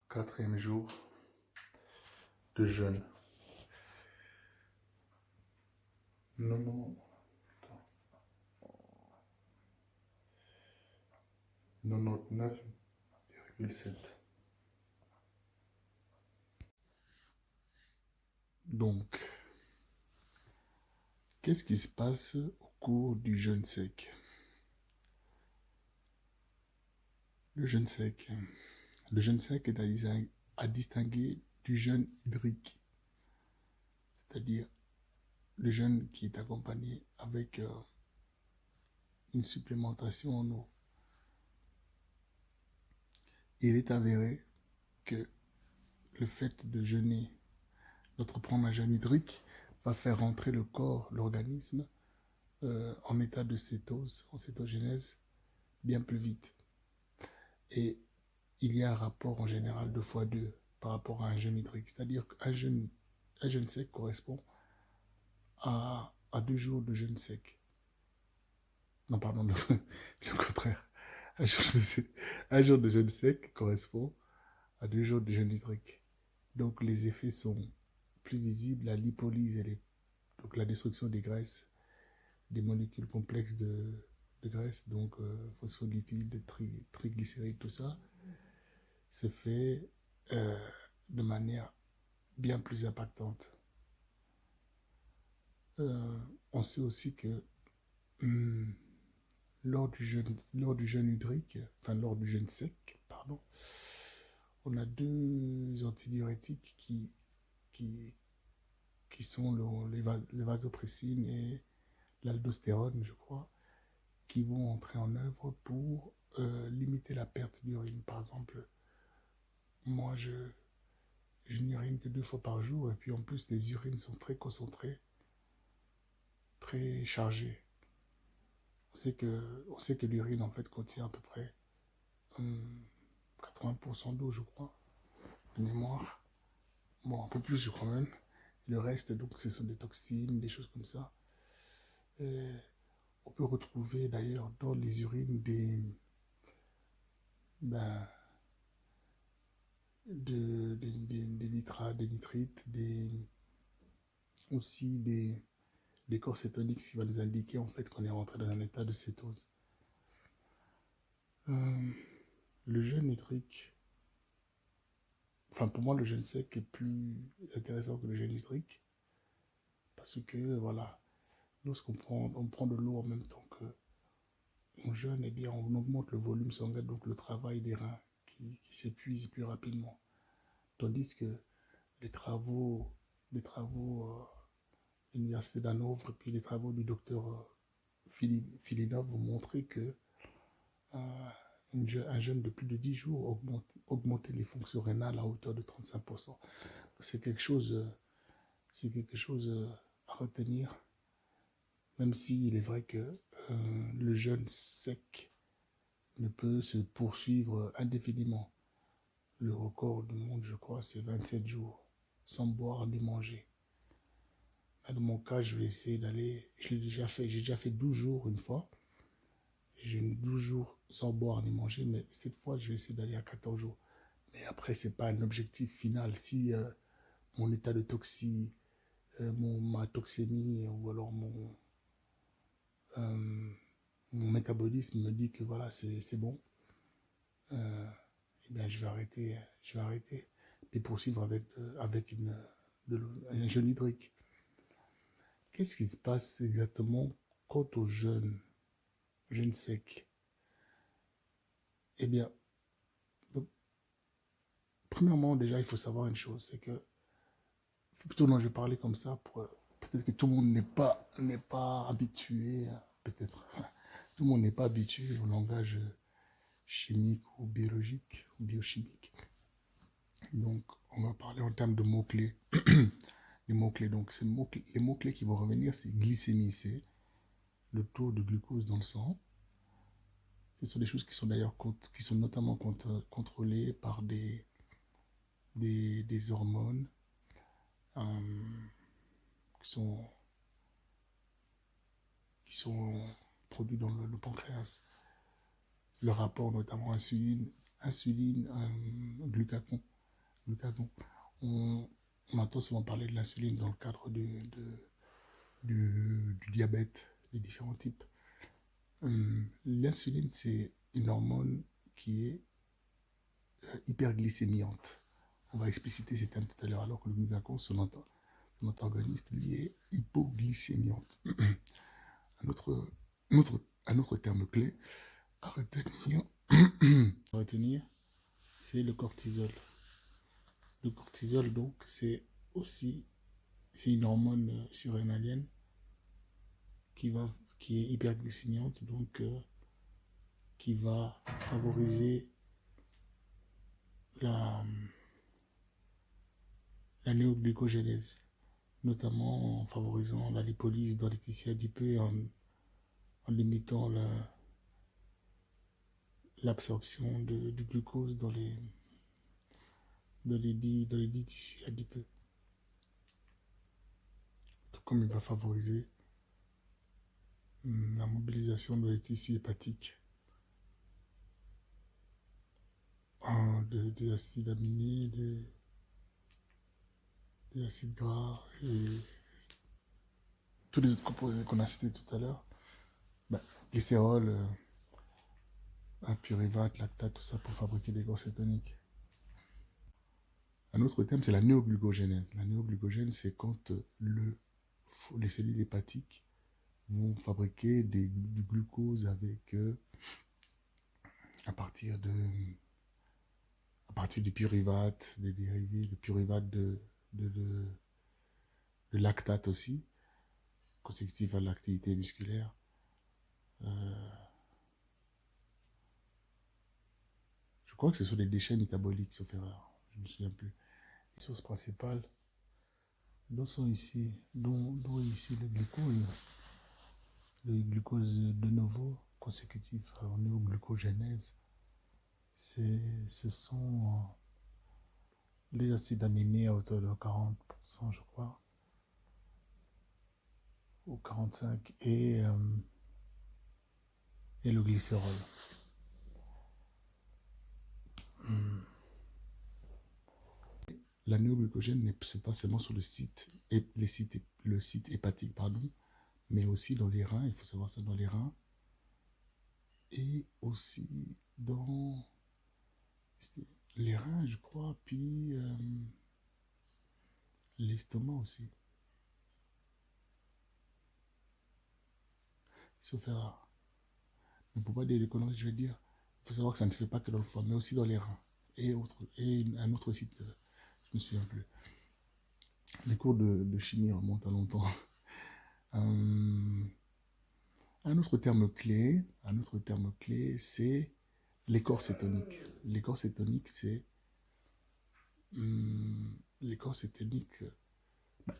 Quatrième jour de jeûne. 99,7. Donc, qu'est-ce qui se passe au cours du jeûne sec? Le jeûne sec. Le jeûne sec est à distinguer du jeûne hydrique, c'est-à-dire le jeûne qui est accompagné avec une supplémentation en eau. Il est avéré que le fait de jeûner, d'entreprendre un jeûne hydrique, va faire rentrer le corps, l'organisme, en état de cétose, en cétogénèse, bien plus vite. Et il y a un rapport en général 2x2 par rapport à un jeûne hydrique. C'est-à-dire qu'un jeûne sec correspond à 2 jours de jeûne sec. Non, pardon, le contraire. Un jour de jeûne sec correspond à 2 jours de jeûne hydrique. Donc les effets sont plus visibles, la lipolyse, donc la destruction des graisses, des molécules complexes de graisse, donc phospholipides, triglycérides, tout ça, se fait de manière bien plus impactante. On sait aussi que lors du jeûne hydrique, enfin lors du jeûne sec, pardon, on a 2 antidiurétiques qui sont les vasopressine et l'aldostérone, je crois, qui vont entrer en œuvre pour limiter la perte d'urine. Par exemple, moi, je n'urine que 2 fois par jour, et puis en plus, les urines sont très concentrées, très chargées. On sait que l'urine, en fait, contient à peu près 80% d'eau, je crois, de mémoire. Bon, un peu plus, je crois même. Et le reste, donc, ce sont des toxines, des choses comme ça. Et on peut retrouver d'ailleurs dans les urines des nitrates, des nitrites, aussi des corps cétoniques, ce qui va nous indiquer en fait qu'on est rentré dans un état de cétose. Le jeûne hydrique, enfin pour moi le jeûne sec est plus intéressant que le jeûne hydrique, parce que voilà, lorsqu'on prend de l'eau en même temps que on jeûne, eh bien on augmente le volume sanguin, donc le travail des reins qui s'épuise plus rapidement. Tandis que les travaux de l'université d'Hanovre et puis les travaux du docteur Filinov vont montrer que un jeûne de plus de 10 jours augmentait les fonctions rénales à hauteur de 35%. C'est quelque chose à retenir, même s'il est vrai que le jeûne sec ne peut se poursuivre indéfiniment. Le record du monde, je crois, c'est 27 jours, sans boire ni manger. Dans mon cas, je vais essayer d'aller, j'ai déjà fait 12 jours une fois. J'ai eu 12 jours sans boire ni manger, mais cette fois, je vais essayer d'aller à 14 jours. Mais après, ce n'est pas un objectif final. Si mon état de ma toxémie, ou alors mon métabolisme me dit que voilà, c'est bon, eh bien, je vais arrêter et poursuivre avec un jeûne hydrique. Qu'est-ce qui se passe exactement quant au jeûne sec? Eh bien, donc, premièrement, déjà, il faut savoir une chose, c'est que, plutôt non, je vais parler comme ça, peut-être que tout le monde n'est pas habitué, peut-être, tout le monde n'est pas habitué au langage chimique ou biologique ou biochimique. Donc, on va parler en termes de mots-clés. Les mots-clés, donc, les mots-clés qui vont revenir, c'est glycémie, c'est le taux de glucose dans le sang. Ce sont des choses qui sont d'ailleurs qui sont notamment contrôlées par des hormones qui sont produits dans le pancréas. Le rapport notamment insuline, glucagon glucagon. On entend souvent parler de l'insuline dans le cadre du diabète, des différents types. L'insuline, c'est une hormone qui est hyperglycémiante. On va expliciter ces termes tout à l'heure, alors que le glucagon, son antagoniste, lui, est hypoglycémiante. Un autre terme clé à retenir, c'est le cortisol. Le cortisol, donc, c'est une hormone surrénalienne qui est hyperglycémiante, donc qui va favoriser la, la néoglucogénèse, notamment en favorisant la lipolyse dans les tissus adipeux et en limitant l'absorption du glucose dans les dits tissus adipeux. Tout comme il va favoriser la mobilisation dans les tissus hépatiques des acides aminés, des acides gras et tous les autres composés qu'on a cités tout à l'heure. Glycérol, pyruvate, lactate, tout ça pour fabriquer des gros cétoniques. Un autre terme, c'est la néoglucogénèse. La néoglucogène, c'est quand les cellules hépatiques vont fabriquer du glucose avec à partir du pyruvate, des dérivés de pyruvate de lactate aussi, consécutif à l'activité musculaire. Je crois que ce sont des déchets métaboliques, sauf erreur. Je ne me souviens plus. Les sources principales, d'où est issu le glucose. Le glucose de nouveau, consécutif à néoglucogénèse, ce sont les acides aminés à hauteur de 40%, je crois, ou 45%, et le glycérol. La néoglucogène, c'est pas seulement sur le site hépatique, mais aussi dans les reins, il faut savoir ça, dans les reins, et aussi dans les reins, je crois, puis l'estomac aussi. Sauf erreur. Mais pour pas dire des conneries, je vais dire, il faut savoir que ça ne se fait pas que dans le foie, mais aussi dans les reins. Et un autre site, je ne me souviens plus. Les cours de chimie remontent à longtemps. Un autre terme clé, c'est l'écorce cétonique. L'écorce cétonique, c'est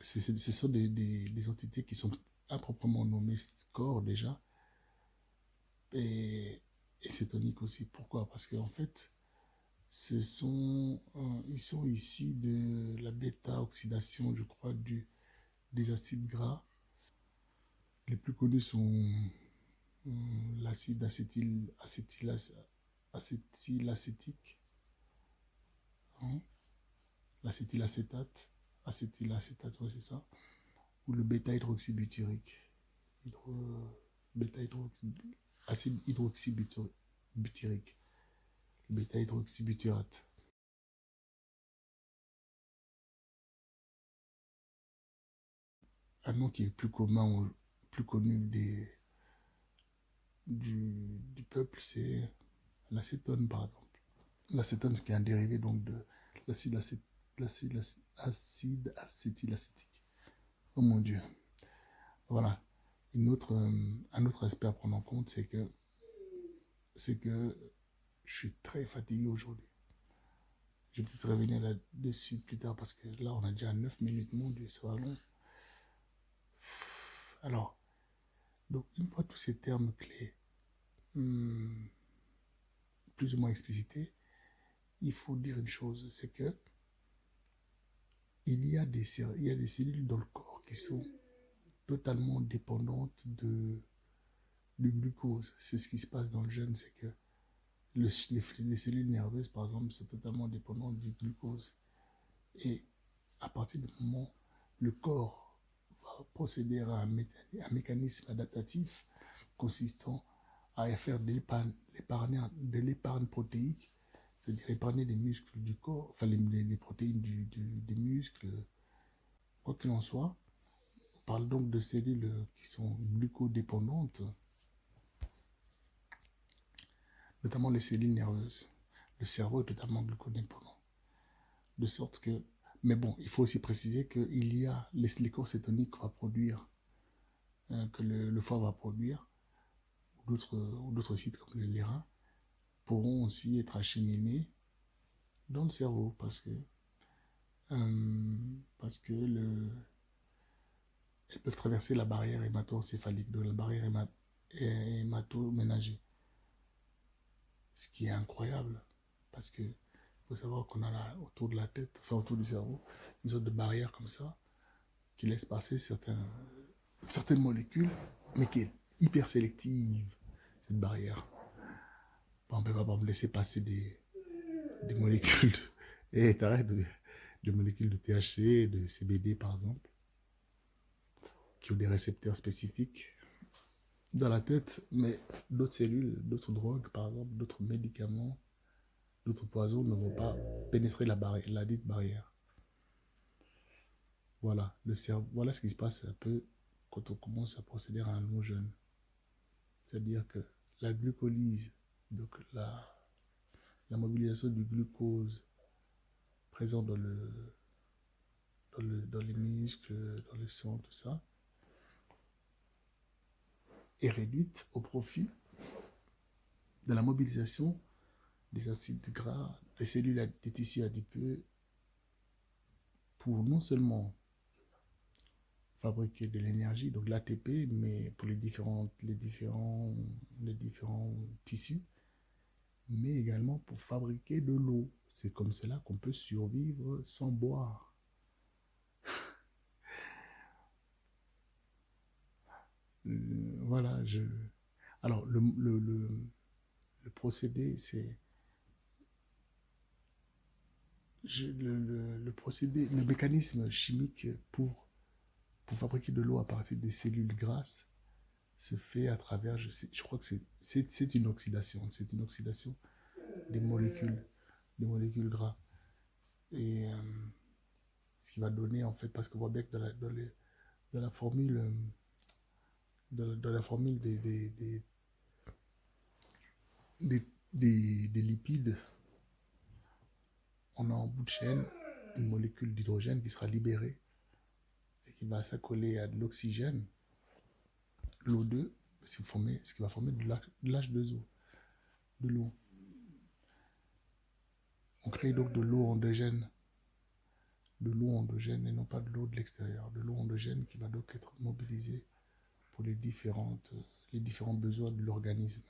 ce sont des entités qui sont improprement nommées corps déjà, et cétonique aussi. Pourquoi? Parce qu'en fait, ils sont ici de la bêta-oxydation, je crois, des acides gras. Les plus connus sont l'acide acétylacétique, hein, l'acétylacétate, ouais, c'est ça, ou le bêta-hydroxybutyrique, acide hydroxybutyrique, bêta-hydroxybutyrate. Un nom qui est plus commun, plus connu du peuple, c'est l'acétone, par exemple. L'acétone, qui est un dérivé donc de l'acide acétylacétique. Oh mon Dieu. Voilà. Un autre aspect à prendre en compte, c'est que je suis très fatigué aujourd'hui. Je vais peut-être revenir là-dessus plus tard parce que là, on a déjà 9 minutes. Mon Dieu, ça va long. Alors, donc, une fois tous ces termes clés plus ou moins explicités, il faut dire une chose, c'est que il y a des cellules dans le corps qui sont totalement dépendantes du glucose. C'est ce qui se passe dans le gène, c'est que les cellules nerveuses, par exemple, sont totalement dépendantes du glucose. Et à partir du moment où le corps va procéder à un mécanisme adaptatif consistant à faire de l'épargne protéique, c'est-à-dire épargner les muscles du corps, enfin les protéines des muscles, quoi qu'il en soit. On parle donc de cellules qui sont glucodépendantes, notamment les cellules nerveuses. Le cerveau est totalement glucodépendant. De sorte que, mais bon, il faut aussi préciser qu'il y a les corps cétoniques qu'on va produire, que le foie va produire, ou d'autres sites comme les reins, pourront aussi être acheminés dans le cerveau parce que elles peuvent traverser la barrière hémato-encéphalique, donc la barrière hémato-ménagée. Ce qui est incroyable, parce que faut savoir qu'on a là, autour de la tête, enfin autour du cerveau, une sorte de barrière comme ça, qui laisse passer certaines molécules, mais qui est hyper sélective, cette barrière. Bon, on ne peut pas me laisser passer des molécules, et t'arrêtes, des molécules de THC, de CBD par exemple, qui ont des récepteurs spécifiques dans la tête, mais d'autres cellules, d'autres drogues par exemple, d'autres médicaments, d'autres poisons ne vont pas pénétrer la dite barrière. Voilà, le cerveau, voilà ce qui se passe un peu quand on commence à procéder à un long jeûne. C'est-à-dire que la glucolyse, donc la mobilisation du glucose présent dans les muscles, dans le sang, tout ça, est réduite au profit de la mobilisation des acides gras, des cellules, des tissus adipeux, pour non seulement fabriquer de l'énergie, donc l'ATP, mais pour les différents tissus, mais également pour fabriquer de l'eau. C'est comme cela qu'on peut survivre sans boire. Voilà, alors le procédé, c'est le mécanisme chimique pour fabriquer de l'eau à partir des cellules grasses se fait à travers, je crois que c'est une oxydation. C'est une oxydation des molécules gras. Et ce qui va donner, en fait, parce qu'on voit bien que dans la formule, dans la formule des lipides, on a en bout de chaîne une molécule d'hydrogène qui sera libérée et qui va s'accoler à de l'oxygène, l'O2, ce qui va former de l'H2O, de l'eau. On crée donc de l'eau endogène et non pas de l'eau de l'extérieur, de l'eau endogène qui va donc être mobilisée pour les différents besoins de l'organisme.